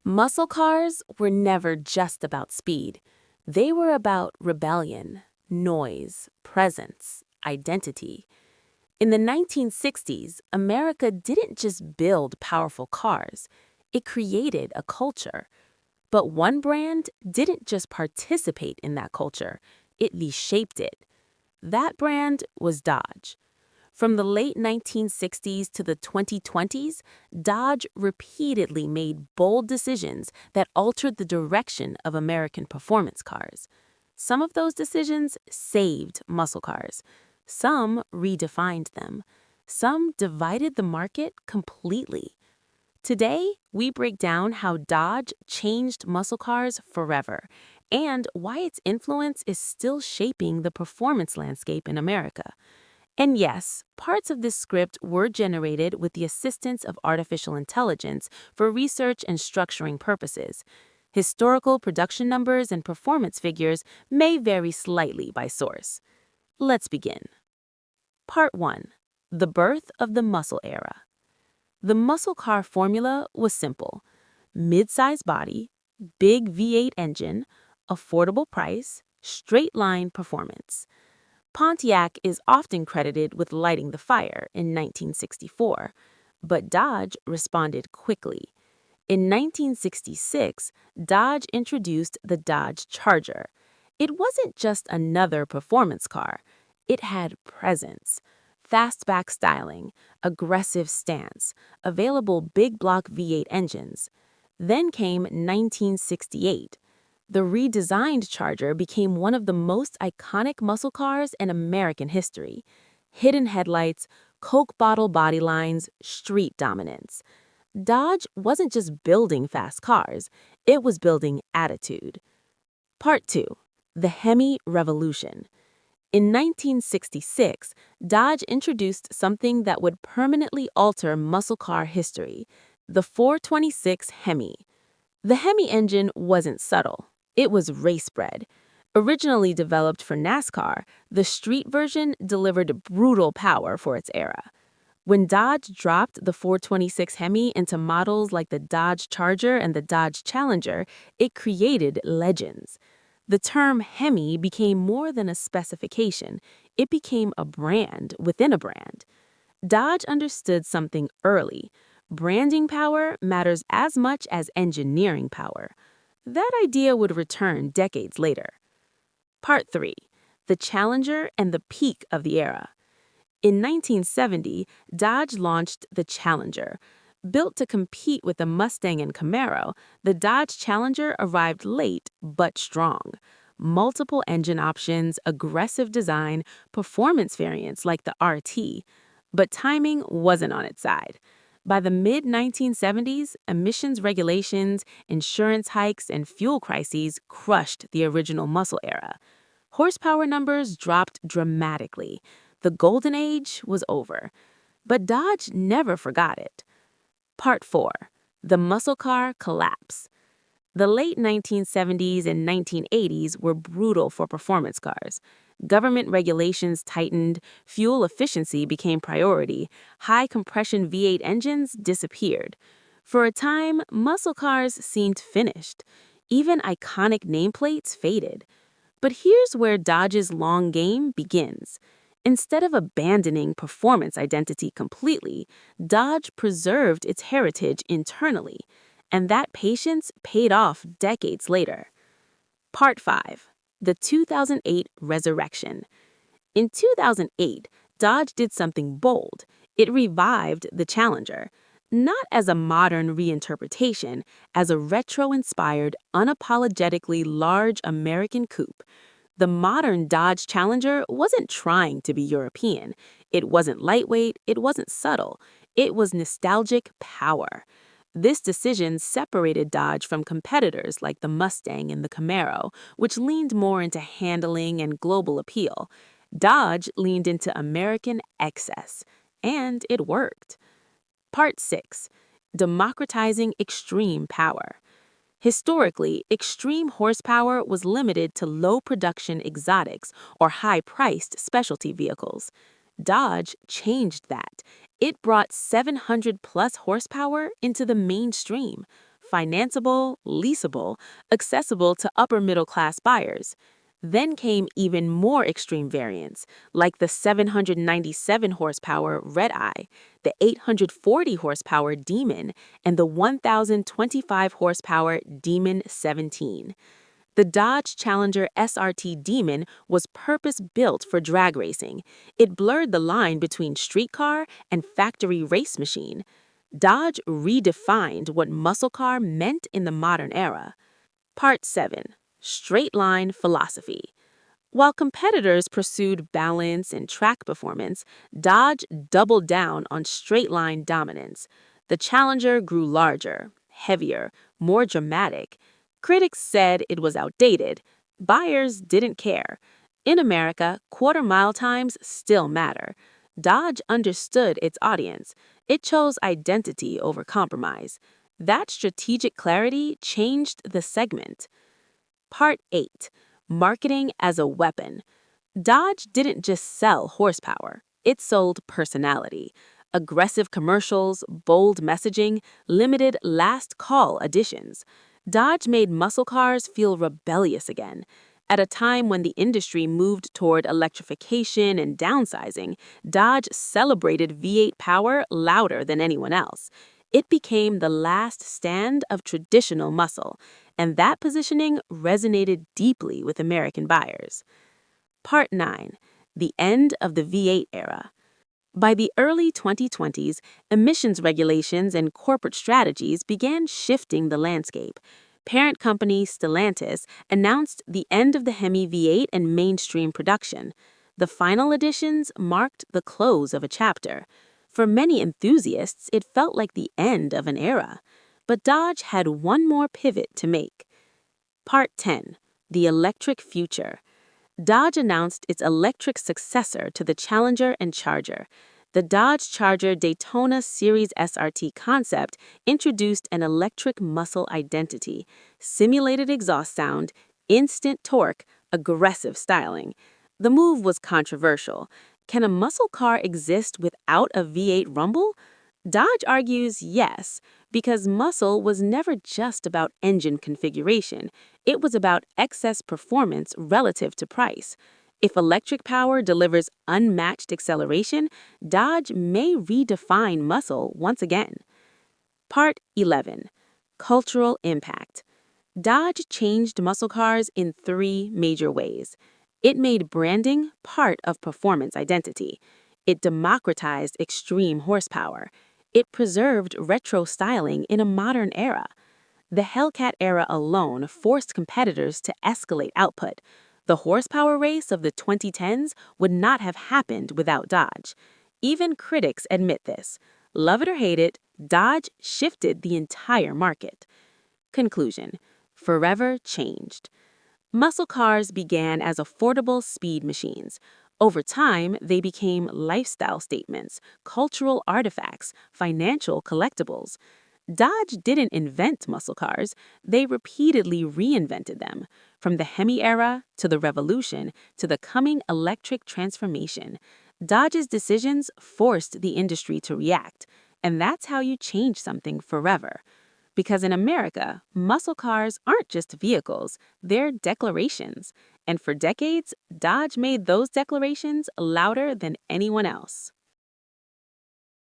Muscle cars were never just about speed. They were about rebellion, noise, presence, identity. In the 1960s, America didn't just build powerful cars, it created a culture. But one brand didn't just participate in that culture, it reshaped it. That brand was Dodge. From the late 1960s to the 2020s, Dodge repeatedly made bold decisions that altered the direction of American performance cars. Some of those decisions saved muscle cars. Some redefined them. Some divided the market completely. Today, we break down how Dodge changed muscle cars forever and why its influence is still shaping the performance landscape in America. And yes, parts of this script were generated with the assistance of artificial intelligence for research and structuring purposes. Historical production numbers and performance figures may vary slightly by source. Let's begin. Part 1. The birth of the muscle era. The muscle car formula was simple: mid-size body, big V8 engine, affordable price, straight-line performance. Pontiac is often credited with lighting the fire in 1964, but Dodge responded quickly. In 1966, Dodge introduced the Dodge Charger. It wasn't just another performance car. It had presence, fastback styling, aggressive stance, available big block V8 engines. Then came 1968. The redesigned Charger became one of the most iconic muscle cars in American history. Hidden headlights, Coke bottle body lines, street dominance. Dodge wasn't just building fast cars, it was building attitude. Part 2. The HEMI Revolution. In 1966, Dodge introduced something that would permanently alter muscle car history: the 426 HEMI. The HEMI engine wasn't subtle. It was race-bred. Originally developed for NASCAR, the street version delivered brutal power for its era. When Dodge dropped the 426 HEMI into models like the Dodge Charger and the Dodge Challenger, it created legends. The term HEMI became more than a specification. It became a brand within a brand. Dodge understood something early: branding power matters as much as engineering power. That idea would return decades later. Part 3. The Challenger and the peak of the era. In 1970, Dodge launched the Challenger. Built to compete with the Mustang and Camaro, the Dodge Challenger arrived late but strong. Multiple engine options, aggressive design, performance variants like the RT. But timing wasn't on its side. By the mid-1970s, emissions regulations, insurance hikes, and fuel crises crushed the original muscle era. Horsepower numbers dropped dramatically. The golden age was over. But Dodge never forgot it. Part 4. The muscle car collapse. The late 1970s and 1980s were brutal for performance cars. Government regulations tightened, fuel efficiency became priority, high-compression V8 engines disappeared. For a time, muscle cars seemed finished. Even iconic nameplates faded. But here's where Dodge's long game begins. Instead of abandoning performance identity completely, Dodge preserved its heritage internally. And that patience paid off decades later. Part 5. The 2008 Resurrection. In 2008, Dodge did something bold. It revived the Challenger, not as a modern reinterpretation, as a retro-inspired, unapologetically large American coupe. The modern Dodge Challenger wasn't trying to be European. It wasn't lightweight, it wasn't subtle. It was nostalgic power. This decision separated Dodge from competitors like the Mustang and the Camaro, which leaned more into handling and global appeal. Dodge leaned into American excess, and it worked. Part 6. Democratizing extreme power. Historically, extreme horsepower was limited to low-production exotics or high-priced specialty vehicles. Dodge changed that. It brought 700-plus horsepower into the mainstream. financeable, leasable, accessible to upper-middle-class buyers. Then came even more extreme variants, like the 797 horsepower Red Eye, the 840 horsepower Demon, and the 1025 horsepower Demon 17. The Dodge Challenger SRT Demon was purpose-built for drag racing. It blurred the line between street car and factory race machine. Dodge redefined what muscle car meant in the modern era. Part 7. Straight Line Philosophy. While competitors pursued balance and track performance, Dodge doubled down on straight-line dominance. The Challenger grew larger, heavier, more dramatic. Critics said it was outdated. Buyers didn't care. In America, quarter-mile times still matter. Dodge understood its audience. It chose identity over compromise. That strategic clarity changed the segment. Part 8. Marketing as a weapon. Dodge didn't just sell horsepower, it sold personality. Aggressive commercials, bold messaging, limited last call editions. Dodge made muscle cars feel rebellious again. At a time when the industry moved toward electrification and downsizing, Dodge celebrated V8 power louder than anyone else. It became the last stand of traditional muscle, and that positioning resonated deeply with American buyers. Part 9. The End of the V8 Era. By the early 2020s, emissions regulations and corporate strategies began shifting the landscape. Parent company Stellantis announced the end of the HEMI V8 and mainstream production. The final editions marked the close of a chapter. For many enthusiasts, it felt like the end of an era. But Dodge had one more pivot to make. Part 10. The Electric Future. Dodge announced its electric successor to the Challenger and Charger. The Dodge Charger Daytona Series SRT concept introduced an electric muscle identity, simulated exhaust sound, instant torque, aggressive styling. The move was controversial. Can a muscle car exist without a V8 rumble? Dodge argues yes, because muscle was never just about engine configuration. It was about excess performance relative to price. If electric power delivers unmatched acceleration, Dodge may redefine muscle once again. Part 11. Cultural Impact. Dodge changed muscle cars in 3 major ways. It made branding part of performance identity. It democratized extreme horsepower. It preserved retro styling in a modern era. The Hellcat era alone forced competitors to escalate output. The horsepower race of the 2010s would not have happened without Dodge. Even critics admit this. Love it or hate it, Dodge shifted the entire market. Conclusion: forever changed. Muscle cars began as affordable speed machines. Over time, they became lifestyle statements, cultural artifacts, financial collectibles. Dodge didn't invent muscle cars, they repeatedly reinvented them. From the HEMI era to the Revolution to the coming electric transformation, Dodge's decisions forced the industry to react. And that's how you change something forever. Because in America, muscle cars aren't just vehicles, they're declarations. And for decades, Dodge made those declarations louder than anyone else.